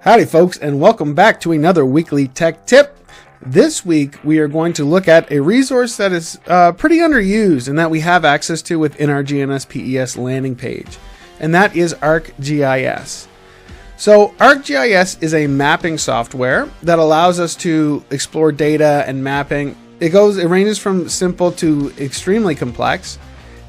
Howdy folks, and welcome back to another weekly tech tip. This week we are going to look at a resource that is pretty underused and that we have access to within our GNSPES landing page, and that is ArcGIS. So ArcGIS is a mapping software that allows us to explore data and mapping. It ranges from simple to extremely complex,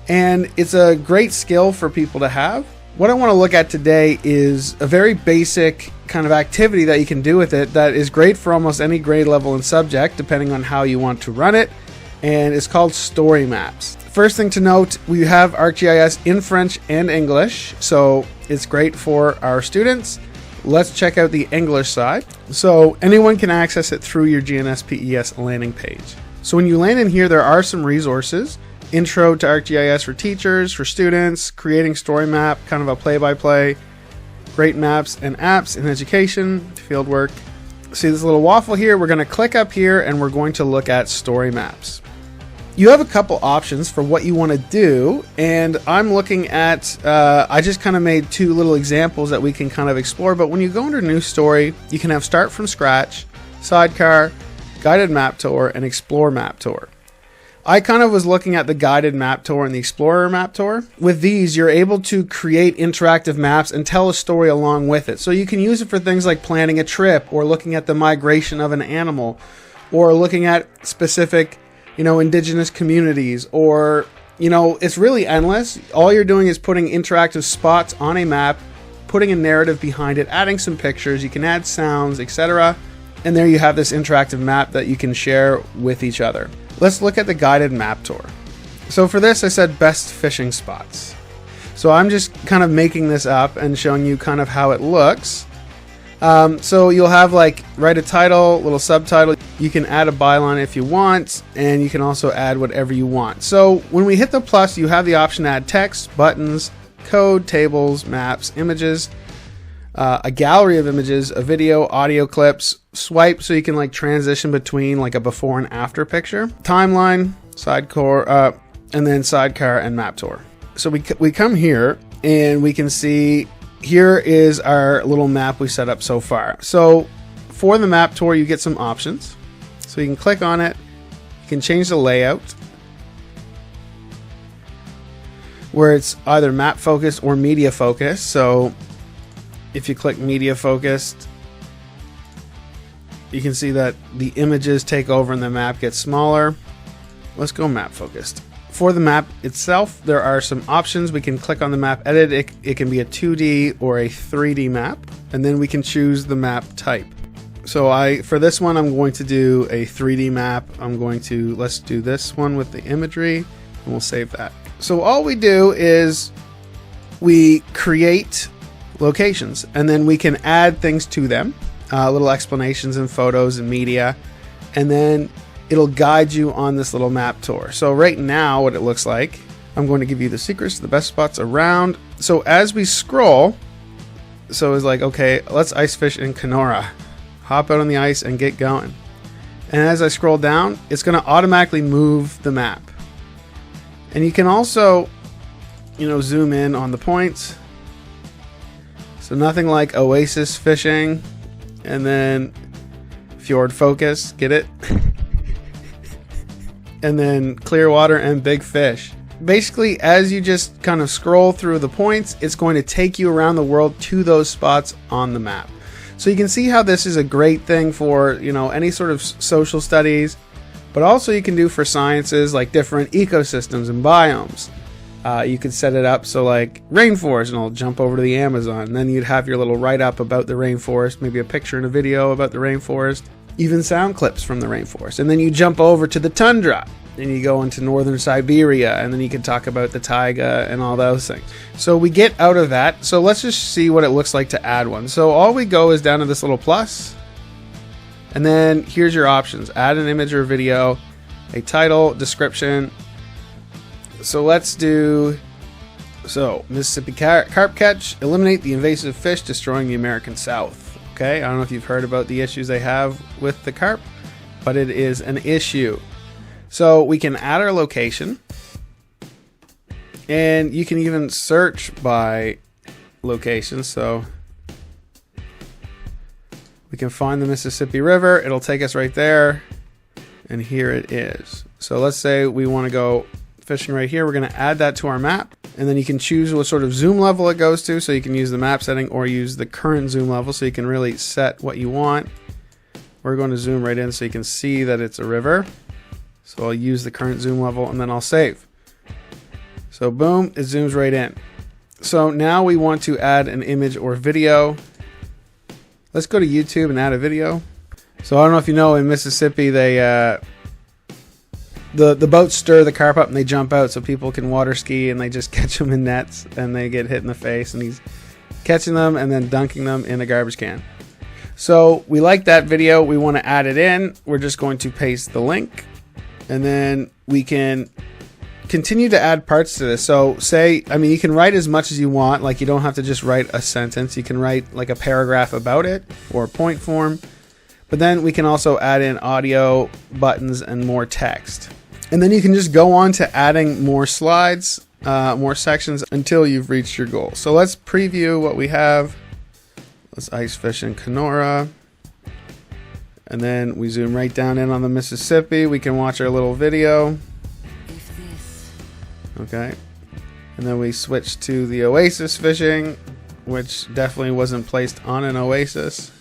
and it's a great skill for people to have. What I want to look at today is a very basic kind of activity that you can do with it that is great for almost any grade level and subject, depending on how you want to run it, and it's called StoryMaps. First thing to note, we have ArcGIS in French and English, so it's great for our students. Let's check out the English side. So anyone can access it through your GNSPES landing page. So when you land in here, there are some resources. Intro to ArcGIS for teachers, for students, creating story map, kind of a play-by-play, great maps and apps in education, fieldwork. See this little waffle here? We're going to click up here and we're going to look at story maps. You have a couple options for what you want to do, and I'm looking at, I just kind of made two little examples that we can kind of explore, but when you go into new story, you can have start from scratch, sidecar, guided map tour, and explore map tour. I kind of was looking at the guided map tour and the explorer map tour. With these, you're able to create interactive maps and tell a story along with it. So you can use it for things like planning a trip, or looking at the migration of an animal, or looking at specific, indigenous communities, or, it's really endless. All you're doing is putting interactive spots on a map, putting a narrative behind it, adding some pictures, you can add sounds, etc. And there you have this interactive map that you can share with each other. Let's look at the guided map tour. So for this, I said best fishing spots. So I'm just kind of making this up and showing you kind of how it looks. So you'll have write a title, little subtitle. You can add a byline if you want, and you can also add whatever you want. So when we hit the plus, you have the option to add text, buttons, code, tables, maps, images, a gallery of images, a video, audio clips, swipe so you can transition between a before and after picture, timeline, sidecar, and then sidecar and map tour. So we come here and we can see here is our little map we set up so far. So for the map tour, you get some options. So you can click on it, you can change the layout where it's either map focused or media focused. So if you click media focused, you can see that the images take over and the map gets smaller. Let's go map focused. For the map itself, there are some options. We can click on the map edit. It can be a 2D or a 3D map, and then we can choose the map type. So for this one, I'm going to do a 3D map. Let's do this one with the imagery, and we'll save that. So all we do is we create locations, and then we can add things to them, little explanations and photos and media, and then it'll guide you on this little map tour. So right now what it looks like, I'm going to give you the secrets to the best spots around. So as we scroll, so it's okay, let's ice fish in Kenora, hop out on the ice and get going. And as I scroll down, it's going to automatically move the map. And you can also zoom in on the points. So nothing like oasis fishing and then fjord focus, get it? And then clear water and big fish. Basically, as you just kind of scroll through the points, it's going to take you around the world to those spots on the map. So you can see how this is a great thing for, any sort of social studies, but also you can do for sciences like different ecosystems and biomes. You could set it up so rainforest, and I'll jump over to the Amazon, and then you'd have your little write-up about the rainforest, maybe a picture and a video about the rainforest, even sound clips from the rainforest. And then you jump over to the tundra and you go into northern Siberia, and then you can talk about the taiga and all those things. So we get out of that. So let's just see what it looks like to add one. So all we go is down to this little plus, and then here's your options: add an image or video, a title, description. So let's do, Mississippi carp catch, eliminate the invasive fish destroying the American South. Okay, I don't know if you've heard about the issues they have with the carp, but it is an issue. So we can add our location, and you can even search by location. So We can find the Mississippi River. It'll take us right there. And here it is. So let's say we want to go fishing right here. We're going to add that to our map. And then you can choose what sort of zoom level it goes to. So you can use the map setting or use the current zoom level. So you can really set what you want. We're going to zoom right in so you can see that it's a river. So I'll use the current zoom level and then I'll save. So boom, it zooms right in. So now we want to add an image or video. Let's go to YouTube and add a video. So I don't know if you know, in Mississippi, they the boats stir the carp up and they jump out so people can water ski, and they just catch them in nets and they get hit in the face, and he's catching them and then dunking them in a garbage can. So we like that video. We want to add it in. We're just going to paste the link, and then we can continue to add parts to this. So you can write as much as you want. Like, you don't have to just write a sentence. You can write like a paragraph about it or a point form. But then we can also add in audio, buttons, and more text. And then you can just go on to adding more slides, more sections until you've reached your goal. So let's preview what we have. Let's ice fish in Kenora. And then we zoom right down in on the Mississippi. We can watch our little video. Okay. And then we switch to the oasis fishing, which definitely wasn't placed on an oasis.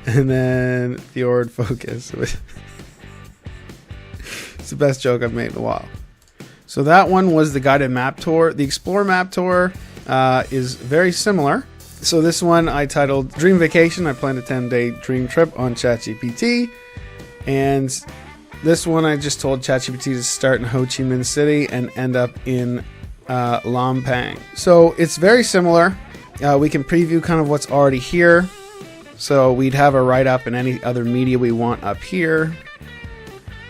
And then fjord focus. It's the best joke I've made in a while. So that one was the guided map tour. The Explore map tour is very similar. So this one I titled Dream Vacation. I planned a 10-day dream trip on ChatGPT. And this one I just told ChatGPT to start in Ho Chi Minh City and end up in Lampang. So it's very similar. We can preview kind of what's already here. So we'd have a write-up and any other media we want up here.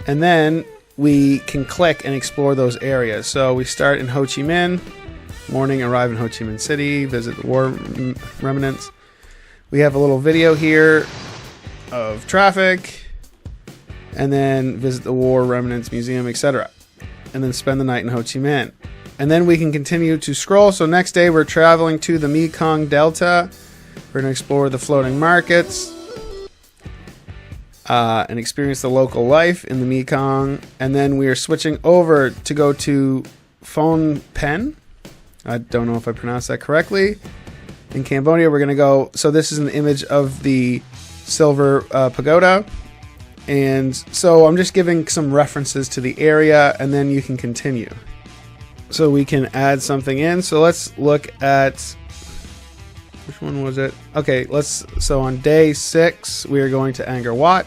And then we can click and explore those areas. So we start in Ho Chi Minh. Morning, arrive in Ho Chi Minh City. Visit the war remnants. We have a little video here of traffic. And then visit the War Remnants Museum, etc. And then spend the night in Ho Chi Minh. And then we can continue to scroll. So next day we're traveling to the Mekong Delta. We're going to explore the floating markets and experience the local life in the Mekong. And then we are switching over to go to Phnom Penh. I don't know if I pronounced that correctly. In Cambodia, we're going to go. So this is an image of the Silver Pagoda. And so I'm just giving some references to the area, and then you can continue. So we can add something in. So let's look at, which one was it? Okay, so on day 6, we are going to Angkor Wat.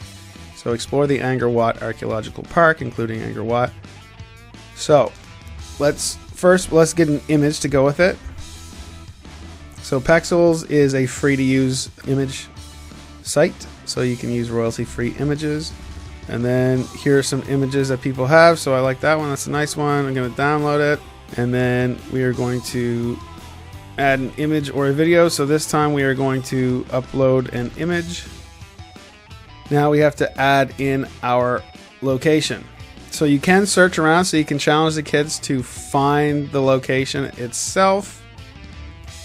So explore the Angkor Wat Archaeological Park, including Angkor Wat. So let's get an image to go with it. So Pexels is a free to use image site. So you can use royalty-free images. And then here are some images that people have. So I like that one. That's a nice one. I'm going to download it. And then we are going to add an image or a video. So this time we are going to upload an image. Now we have to add in our location. So you can search around, so you can challenge the kids to find the location itself,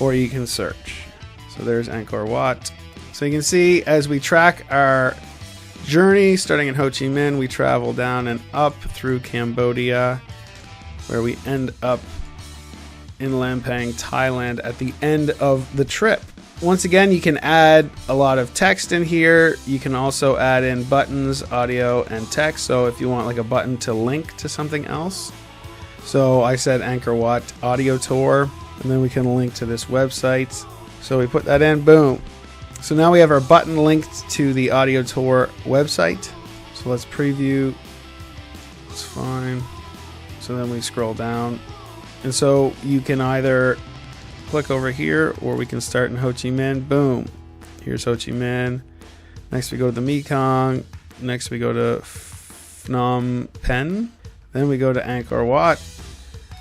or you can search. So there's Angkor Wat. So you can see as we track our journey, starting in Ho Chi Minh, we travel down and up through Cambodia, where we end up in Lampang, Thailand at the end of the trip. Once again, you can add a lot of text in here. You can also add in buttons, audio, and text. So if you want like a button to link to something else. So I said Angkor Wat audio tour, and then we can link to this website. So we put that in, boom. So now we have our button linked to the audio tour website. So let's preview. It's fine. So then we scroll down. And so you can either click over here, or we can start in Ho Chi Minh. Boom. Here's Ho Chi Minh. Next we go to the Mekong. Next we go to Phnom Penh. Then we go to Angkor Wat.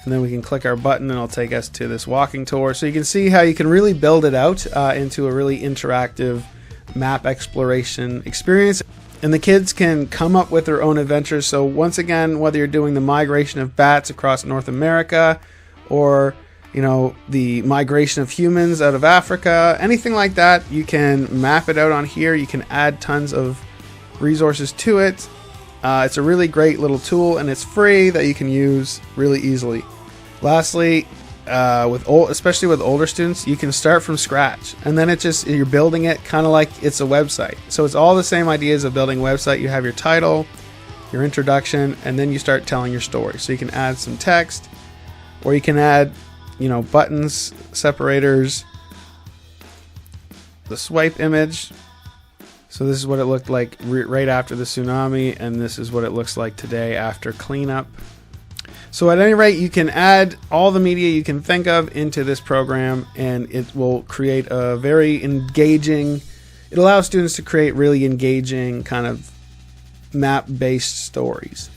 And then we can click our button and it'll take us to this walking tour. So you can see how you can really build it out into a really interactive map exploration experience. And the kids can come up with their own adventures. So once again, whether you're doing the migration of bats across North America, or the migration of humans out of Africa, anything like that. You can map it out on here. You can add tons of resources to it. It's a really great little tool, and it's free that you can use really easily. Lastly, especially with older students, you can start from scratch, and then you're building it kind of like it's a website. So it's all the same ideas of building a website. You have your title, your introduction, and then you start telling your story. So you can add some text, or you can add buttons, separators, the swipe image. So this is what it looked like right after the tsunami, and this is what it looks like today after cleanup. So at any rate, you can add all the media you can think of into this program, and it will create a very engaging, it allows students to create really engaging kind of map-based stories.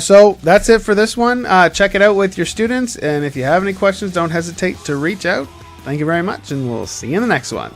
So that's it for this one. Check it out with your students, and if you have any questions, don't hesitate to reach out. Thank you very much, and we'll see you in the next one.